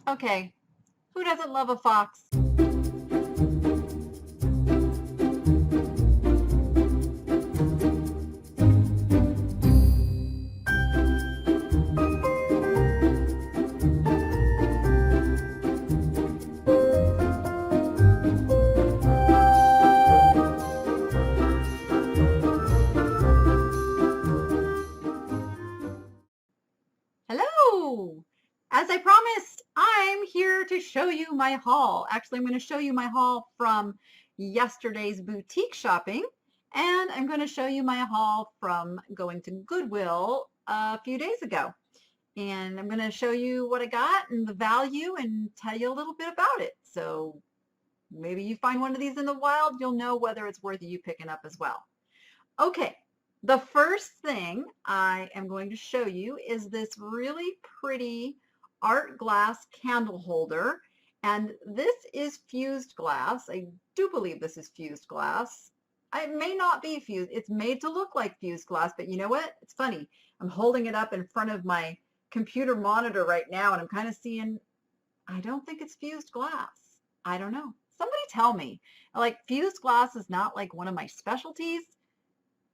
Okay, who doesn't love a fox? Hello! As I promised, I'm here to show you my haul. Actually, I'm going to show you my haul from yesterday's boutique shopping, and I'm going to show you my haul from going to Goodwill a few days ago. And I'm going to show you what I got and the value and tell you a little bit about it. So maybe you find one of these in the wild, you'll know whether it's worth you picking up as well. Okay, the first thing I am going to show you is this really pretty art glass candle holder. And this is fused glass. I do believe this is fused glass. It may not be fused. It's made to look like fused glass, but you know what? It's funny. I'm holding it up in front of my computer monitor right now, and I'm kind of seeing, I don't think it's fused glass. I don't know. Somebody tell me. Like, fused glass is not like one of my specialties.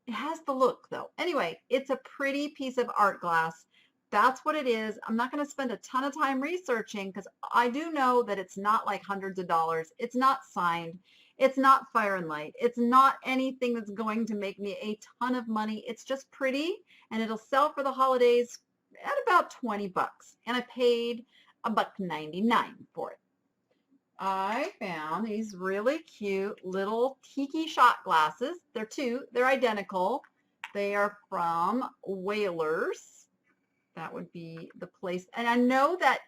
It has the look though. Anyway, it's a pretty piece of art glass. That's what it is. I'm not going to spend a ton of time researching because I do know that it's not like hundreds of dollars. It's not signed. It's not fire and light. It's not anything that's going to make me a ton of money. It's just pretty, and it'll sell for the holidays at about 20 bucks. And I paid $1.99 for it. I found these really cute little tiki shot glasses. They're identical. They are from Whalers. That would be the place. And I know that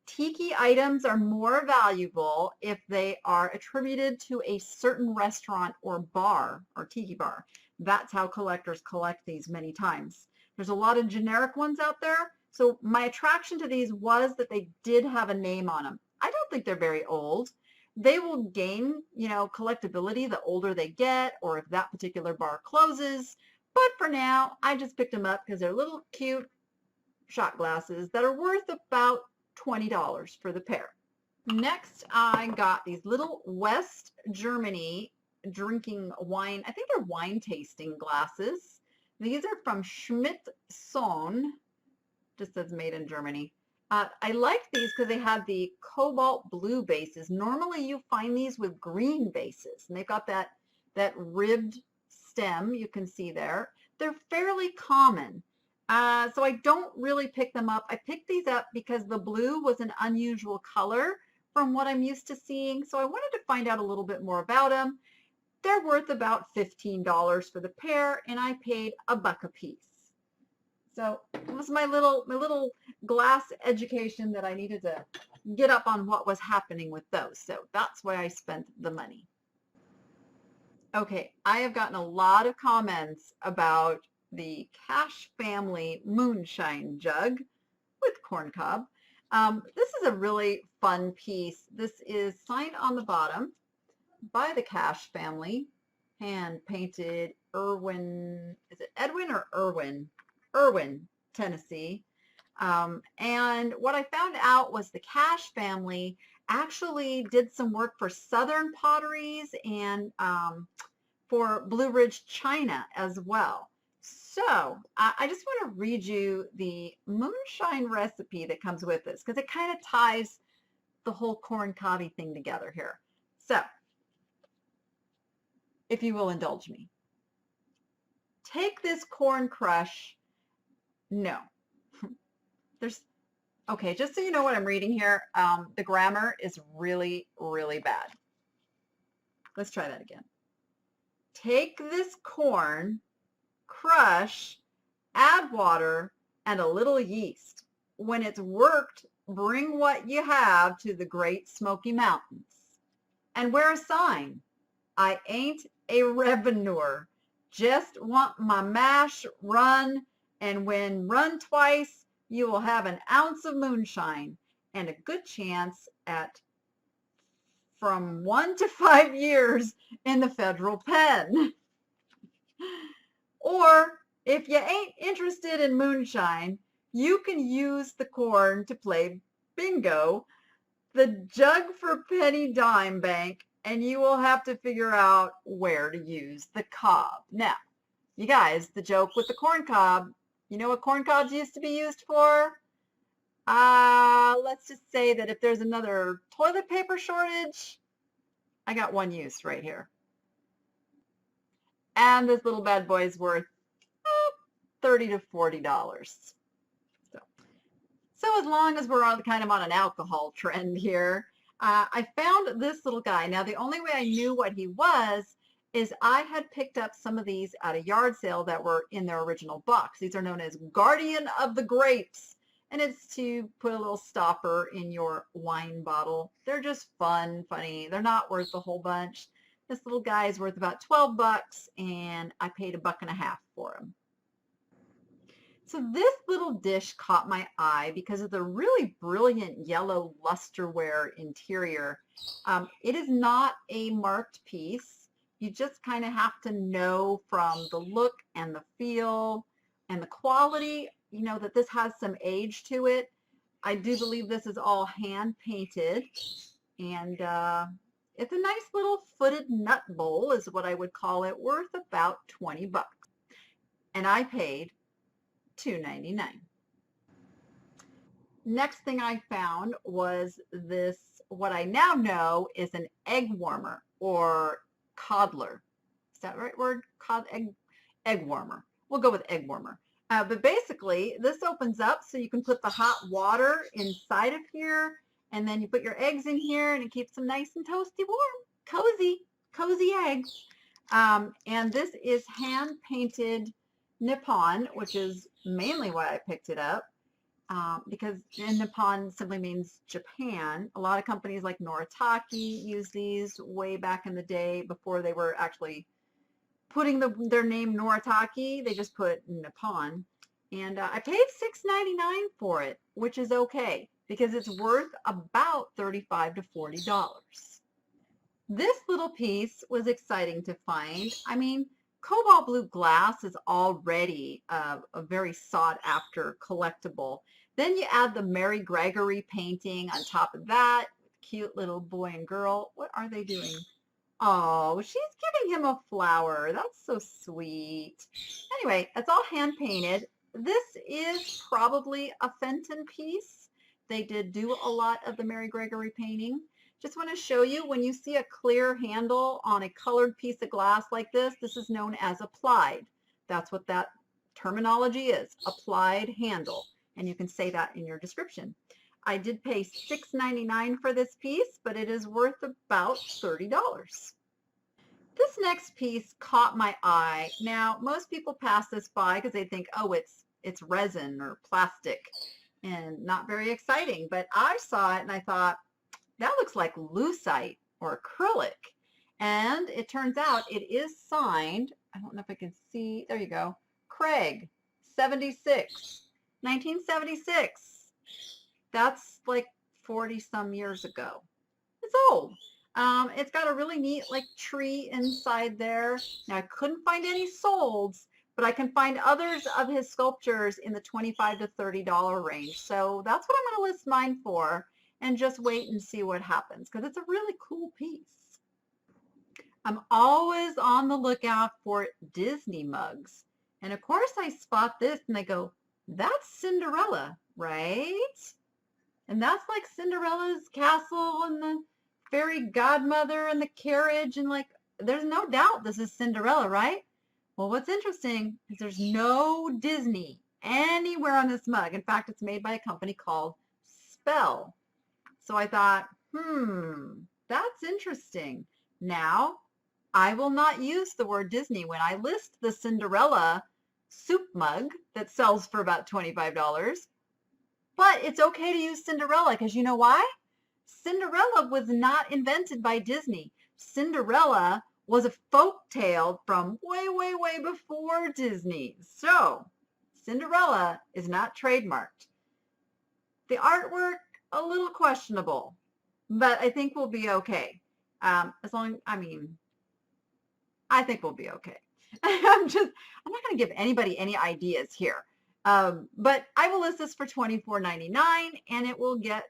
tiki items are more valuable if they are attributed to a certain restaurant or bar or tiki bar. That's how collectors collect these many times. There's a lot of generic ones out there. So my attraction to these was that they did have a name on them. I don't think they're very old. They will gain, collectability the older they get, or if that particular bar closes. But for now, I just picked them up because they're little cute shot glasses that are worth about $20 for the pair. Next, I got these little West Germany drinking wine. I think they're wine tasting glasses. These are from Schmidt Sohn. Just says made in Germany. I like these because they have the cobalt blue bases. Normally you find these with green bases, and they've got that ribbed stem you can see there. They're fairly common, so I don't really pick them up. I picked these up because the blue was an unusual color from what I'm used to seeing, so I wanted to find out a little bit more about them. They're worth about $15 for the pair, and I paid $1 a piece. So it was my little glass education that I needed to get up on what was happening with those. So that's why I spent the money. Okay, I have gotten a lot of comments about the Cash Family Moonshine Jug with corn cob. This is a really fun piece. This is signed on the bottom by the Cash family, hand painted Irwin, is it Edwin or Irwin? Irwin, Tennessee. And what I found out was the Cash family actually did some work for Southern Potteries and for Blue Ridge China as well. So I just want to read you the moonshine recipe that comes with this because it kind of ties the whole corn cobby thing together here. So if you will indulge me, take this corn crush. No, okay, just so you know what I'm reading here, the grammar is really, really bad. Let's try that again. Take this corn, crush, add water, and a little yeast. When it's worked, bring what you have to the Great Smoky Mountains. And wear a sign. I ain't a revenuer. Just want my mash run. And when run twice, you will have an ounce of moonshine and a good chance at from 1 to 5 years in the federal pen. Or if you ain't interested in moonshine, you can use the corn to play bingo the jug for penny dime bank, and you will have to figure out where to use the cob. Now, you guys, the joke with the corn cob, you know what corn cobs used to be used for? Let's just say that if there's another toilet paper shortage, I got one use right here. And this little bad boy is worth $30 to $40. So as long as we're on kind of on an alcohol trend here, I found this little guy. Now, the only way I knew what he was is I had picked up some of these at a yard sale that were in their original box. These are known as Guardian of the Grapes, and it's to put a little stopper in your wine bottle. They're just fun, funny. They're not worth a whole bunch. This little guy is worth about 12 bucks, and I paid $1.50 for him. So this little dish caught my eye because of the really brilliant yellow lusterware interior. It is not a marked piece. You just kind of have to know from the look and the feel and the quality, you know, that this has some age to it. I do believe this is all hand painted, and it's a nice little footed nut bowl is what I would call it, worth about 20 bucks. And I paid $2.99. Next thing I found was this, what I now know is an egg warmer or coddler. Is that the right word? Egg warmer. We'll go with egg warmer. But basically, this opens up so you can put the hot water inside of here, and then you put your eggs in here, and it keeps them nice and toasty warm. Cozy eggs. And this is hand-painted Nippon, which is mainly why I picked it up, because Nippon simply means Japan. A lot of companies like Noritake use these way back in the day before they were actually putting their name Noritake. They just put Nippon. And I paid $6.99 for it, which is okay because it's worth about $35 to $40. This little piece was exciting to find. I mean, Cobalt blue glass is already a very sought after collectible. Then you add the Mary Gregory painting on top of that. Cute little boy and girl. What are they doing? Oh, she's giving him a flower. That's so sweet. Anyway, it's all hand painted. This is probably a Fenton piece. They did do a lot of the Mary Gregory painting. Just want to show you, when you see a clear handle on a colored piece of glass like this is known as applied. That's what that terminology is, applied handle. And you can say that in your description. I did pay $6.99 for this piece, but it is worth about $30. This next piece caught my eye. Now, most people pass this by because they think, oh, it's resin or plastic and not very exciting. But I saw it and I thought, that looks like lucite or acrylic. And it turns out it is signed. I don't know if I can see. There you go. Craig, 1976. That's like 40 some years ago. It's old. It's got a really neat like tree inside there. Now I couldn't find any solds, but I can find others of his sculptures in the $25 to $30 range. So that's what I'm going to list mine for, and just wait and see what happens because it's a really cool piece. I'm always on the lookout for Disney mugs. And of course I spot this and I go, that's Cinderella, right? And that's like Cinderella's castle and the fairy godmother and the carriage, and like, there's no doubt this is Cinderella, right? Well, what's interesting is there's no Disney anywhere on this mug. In fact, it's made by a company called Spell. So I thought, that's interesting. Now, I will not use the word Disney when I list the Cinderella soup mug that sells for about $25. But it's okay to use Cinderella because you know why? Cinderella was not invented by Disney. Cinderella was a folk tale from way, way, way before Disney. So Cinderella is not trademarked. The artwork, a little questionable, but I think we'll be okay. I think we'll be okay. I'm not going to give anybody any ideas here. But I will list this for $24.99 and it will get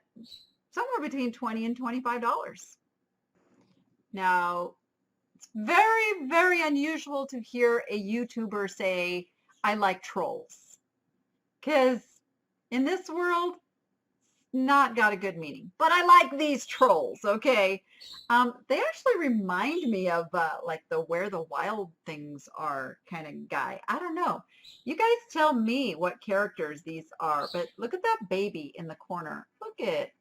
somewhere between $20 and $25. Now, it's very, very unusual to hear a YouTuber say, I like trolls. Because in this world, not got a good meaning. But I like these trolls, okay? They actually remind me of like the Where the Wild Things Are kind of guy. I don't know. You guys tell me what characters these are. But look at that baby in the corner. Look at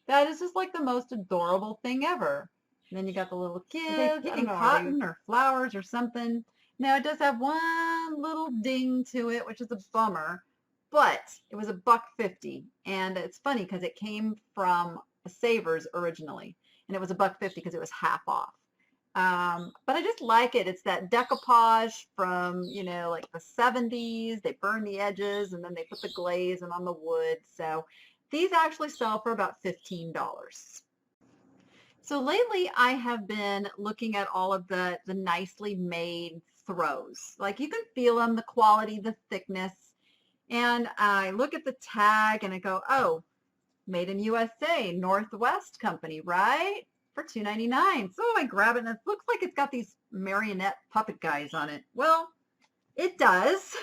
that is just like the most adorable thing ever. And then you got the little kids picking cotton or flowers or something. Now it does have one little ding to it, which is a bummer, but it was $1.50. And it's funny because it came from Savers originally, and it was $1.50 because it was half off. But I just like it. It's that decoupage from, you know, like the 70s. They burn the edges and then they put the glaze and on the wood. So these actually sell for about $15. So lately I have been looking at all of the nicely made throws. Like you can feel them, the quality, the thickness. And I look at the tag and I go, oh, made in USA, Northwest Company, right? For $2.99. So I grab it and it looks like it's got these marionette puppet guys on it. Well, it does.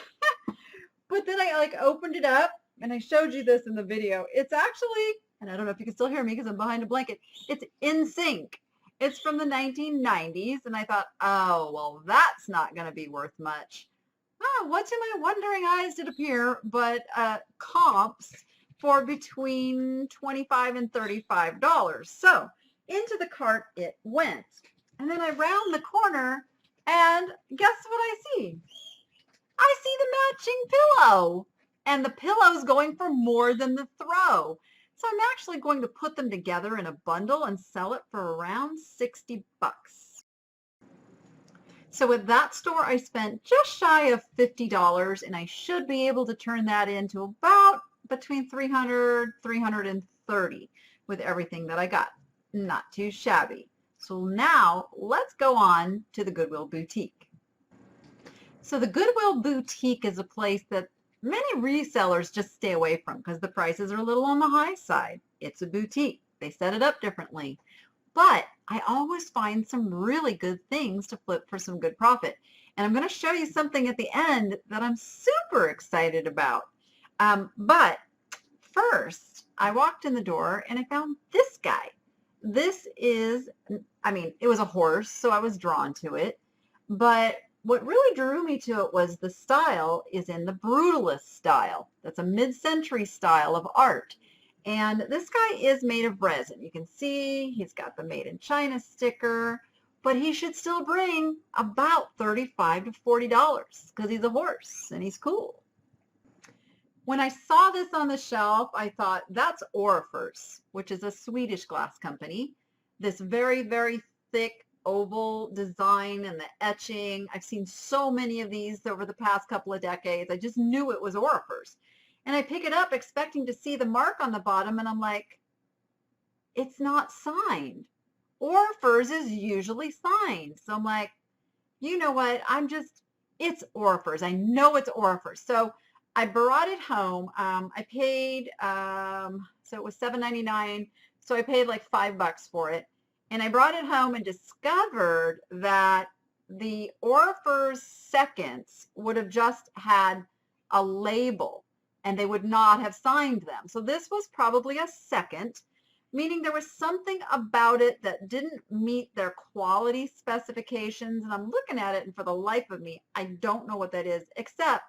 But then I like opened it up and I showed you this in the video. It's actually, and I don't know if you can still hear me because I'm behind a blanket, it's in sync. It's from the 1990s. And I thought, oh, well, that's not going to be worth much. Oh, what to my wondering eyes did appear, but comps for between $25 and $35. So into the cart it went. And then I round the corner and guess what I see? I see the matching pillow. And the pillow's going for more than the throw. So I'm actually going to put them together in a bundle and sell it for around $60. So at that store, I spent just shy of $50, and I should be able to turn that into about between $300, $330 with everything that I got. Not too shabby. So now let's go on to the Goodwill Boutique. So the Goodwill Boutique is a place that many resellers just stay away from because the prices are a little on the high side. It's a boutique. They set it up differently. But I always find some really good things to flip for some good profit. And I'm going to show you something at the end that I'm super excited about. But first, I walked in the door and I found this guy. This is, I mean, it was a horse, so I was drawn to it. But what really drew me to it was the style is in the brutalist style. That's a mid-century style of art. And this guy is made of resin. You can see he's got the Made in China sticker, but he should still bring about $35 to $40 because he's a horse and he's cool. When I saw this on the shelf, I thought that's Orifers, which is a Swedish glass company. This very, very thick oval design and the etching. I've seen so many of these over the past couple of decades. I just knew it was Orifers. And I pick it up expecting to see the mark on the bottom, and I'm like, it's not signed. Orifers is usually signed. So I'm like, you know what? It's Orifers. I know it's Orifers. So I brought it home. I paid, so it was $7.99. So I paid like $5 for it. And I brought it home and discovered that the Orifers seconds would have just had a label and they would not have signed them. So this was probably a second, meaning there was something about it that didn't meet their quality specifications. And I'm looking at it, and for the life of me, I don't know what that is, except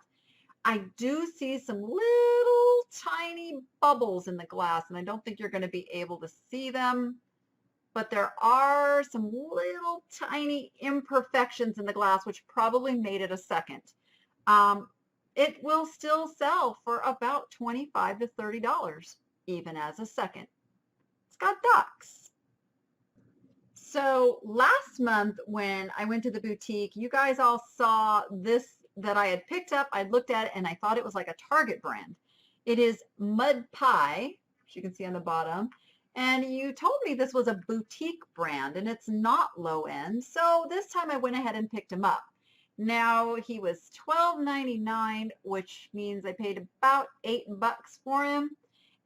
I do see some little tiny bubbles in the glass, and I don't think you're going to be able to see them. But there are some little tiny imperfections in the glass, which probably made it a second. It will still sell for about $25 to $30, even as a second. It's got ducks. So last month when I went to the boutique, you guys all saw this that I had picked up. I looked at it and I thought it was like a Target brand. It is Mud Pie, as you can see on the bottom. And you told me this was a boutique brand and it's not low end. So this time I went ahead and picked him up. Now he was $12.99, which means I paid about $8 for him.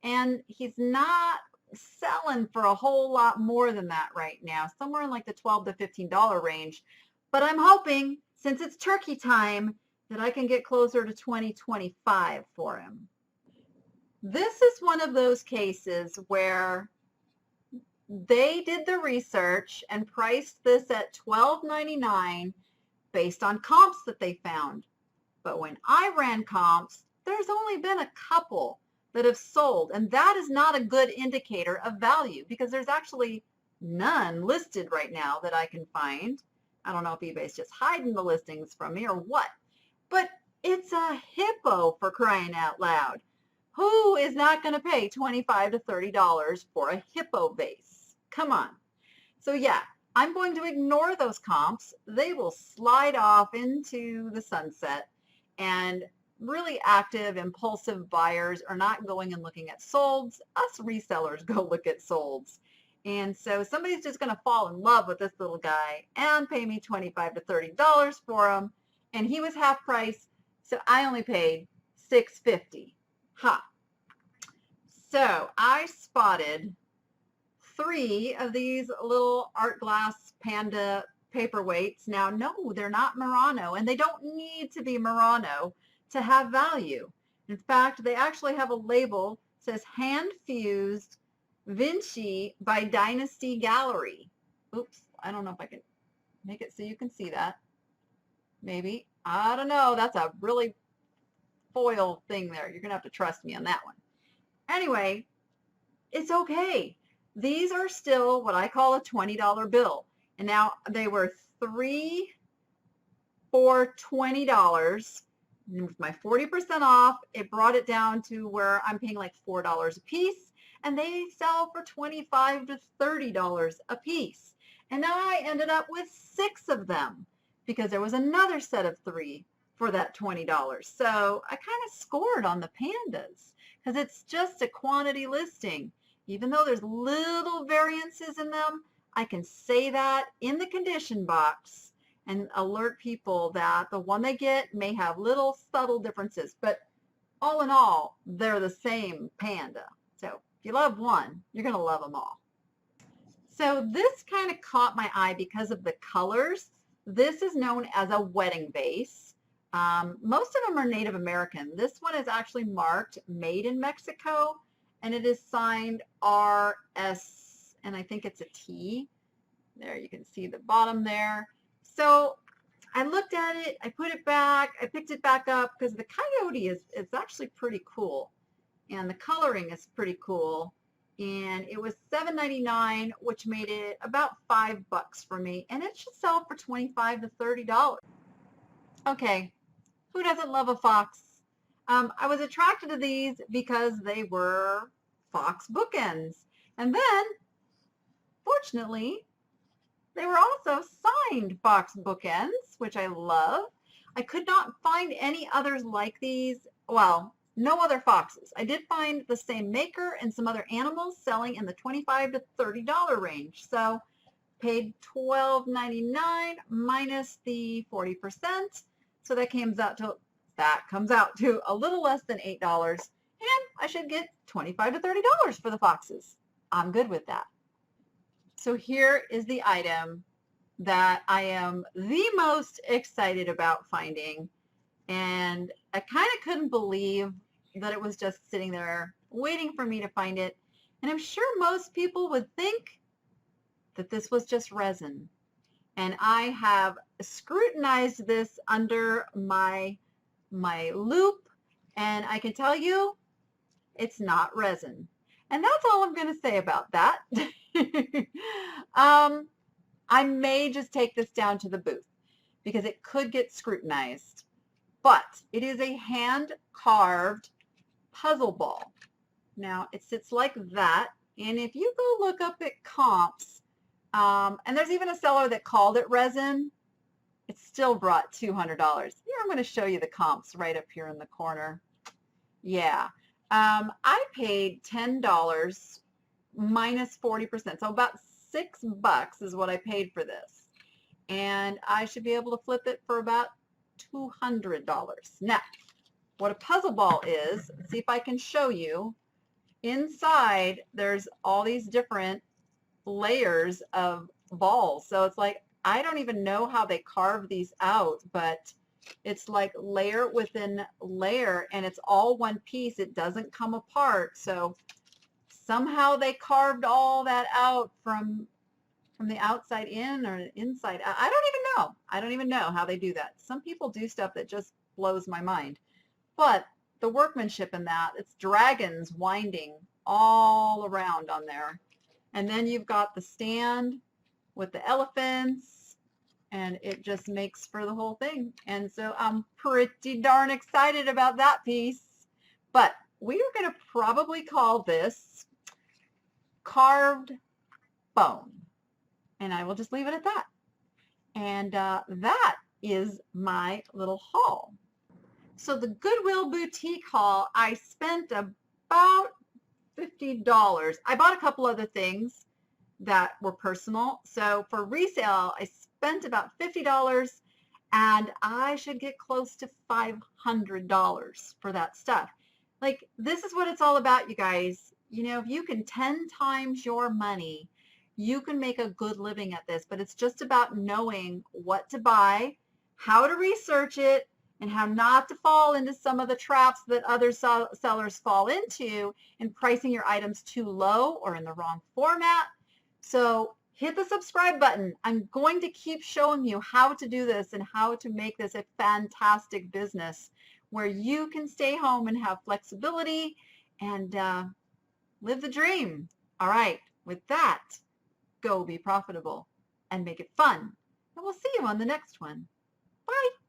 And he's not selling for a whole lot more than that right now, somewhere in like the $12 to $15 range. But I'm hoping, since it's turkey time, that I can get closer to $20, $25 for him. This is one of those cases where they did the research and priced this at $12.99 based on comps that they found. But when I ran comps, there's only been a couple that have sold, and that is not a good indicator of value because there's actually none listed right now that I can find. I don't know if eBay's just hiding the listings from me or what, but it's a hippo, for crying out loud. Who is not going to pay $25 to $30 for a hippo vase? Come on. So yeah, I'm going to ignore those comps. They will slide off into the sunset, and really active, impulsive buyers are not going and looking at solds. Us resellers go look at solds. And so somebody's just going to fall in love with this little guy and pay me $25 to $30 for him. And he was half price, so I only paid $6.50. Ha. So I spotted 3 of these little art glass Panda Paperweights. Now, no, they're not Murano, and they don't need to be Murano to have value. In fact, they actually have a label that says hand fused Vinci by Dynasty Gallery. Oops, I don't know if I can make it so you can see that. Maybe. I don't know. That's a really foil thing there. You're going to have to trust me on that one. Anyway, it's okay. These are still what I call a $20 bill. And now they were 3 for $20. And with my 40% off, it brought it down to where I'm paying like $4 a piece. And they sell for $25 to $30 a piece. And now I ended up with 6 of them because there was another set of 3 for that $20. So I kind of scored on the Pandas because it's just a quantity listing. Even though there's little variances in them, I can say that in the condition box and alert people that the one they get may have little subtle differences. But all in all, they're the same Panda. So if you love one, you're going to love them all. So this kind of caught my eye because of the colors. This is known as a wedding vase. Most of them are Native American. This one is actually marked Made in Mexico, and it is signed RS, and I think it's a T. There, you can see the bottom there. So I looked at it, I put it back, I picked it back up because the coyote is actually pretty cool, and the coloring is pretty cool. And it was $7.99, which made it about $5 for me, and it should sell for $25 to $30. Okay, who doesn't love a fox? I was attracted to these because they were fox bookends, and then, fortunately, they were also signed fox bookends, which I love. I could not find any others like these. Well, no other foxes. I did find the same maker and some other animals selling in the $25 to $30 range. So paid $12.99 minus the 40%. So that comes out to a little less than $8. And I should get $25 to $30 for the foxes. I'm good with that. So here is the item that I am the most excited about finding. And I kind of couldn't believe that it was just sitting there waiting for me to find it. And I'm sure most people would think that this was just resin. And I have scrutinized this under my loop, and I can tell you it's not resin. And that's all I'm going to say about that. I may just take this down to the booth because it could get scrutinized. But it is a hand-carved puzzle ball. Now, it sits like that. And if you go look up at comps, and there's even a seller that called it resin, it still brought $200. Here, I'm going to show you the comps right up here in the corner. Yeah. I paid $10 minus 40%. So about $6 is what I paid for this. And I should be able to flip it for about $200. Now, what a puzzle ball is, see if I can show you, inside there's all these different layers of balls. So it's like, I don't even know how they carve these out, but it's like layer within layer, and it's all one piece. It doesn't come apart. So somehow they carved all that out from the outside in or inside out. I don't even know. I don't even know how they do that. Some people do stuff that just blows my mind. But the workmanship in that, it's dragons winding all around on there. And then you've got the stand with the elephants, and it just makes for the whole thing. And so I'm pretty darn excited about that piece. But we are going to probably call this carved bone. And I will just leave it at that. And that is my little haul. So the Goodwill Boutique haul, I spent about $50. I bought a couple other things that were personal. So for resale, I spent about $50, and I should get close to $500 for that stuff. Like, this is what it's all about, you guys. You know, if you can 10 times your money, you can make a good living at this. But it's just about knowing what to buy, how to research it, and how not to fall into some of the traps that other sellers fall into in pricing your items too low or in the wrong format. So hit the subscribe button. I'm going to keep showing you how to do this and how to make this a fantastic business where you can stay home and have flexibility and live the dream. All right, with that, go be profitable and make it fun. And we'll see you on the next one. Bye.